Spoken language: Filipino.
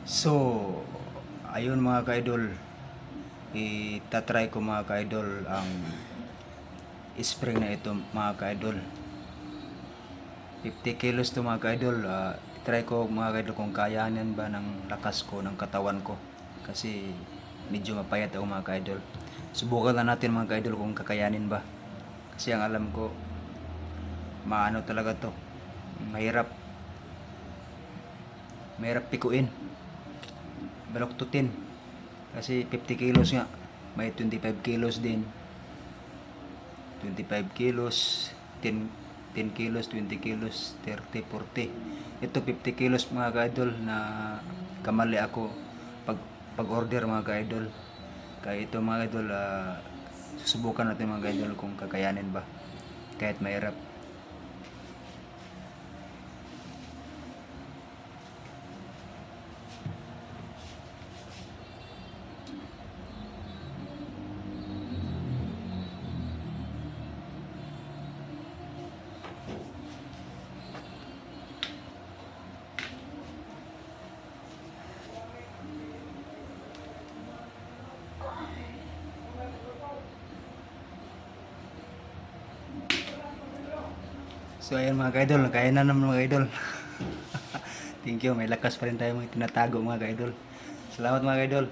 So, ayun mga ka-idol, itatry ko mga ka-idol ang spring na ito mga ka-idol. 50 kilos to mga ka-idol. Try ko mga ka-idol kung kayanin ba ng lakas ko, ng katawan ko. Kasi medyo mapayat ako mga ka-idol. Subukan na natin mga ka-idol kung kakayanin ba. Kasi ang alam ko, maano talaga to. Mahirap. Mahirap pikuin. Baloktutin. Kasi 50 kilos nga. May 25 kilos din. 25 kilos, 10 kilos, 20 kilos, 30, 40. Ito 50 kilos mga ka-idol na kamali ako pag-order mga ka-idol. Kaya ito mga ka-idol, susubukan natin mga ka-idol kung kakayanin ba. Kahit mahirap. So ayan mga ka-idol, kaya na naman mga ka-idol. Thank you, may lakas pa rin tayo mga tinatago mga ka-idol. Salamat mga ka-idol.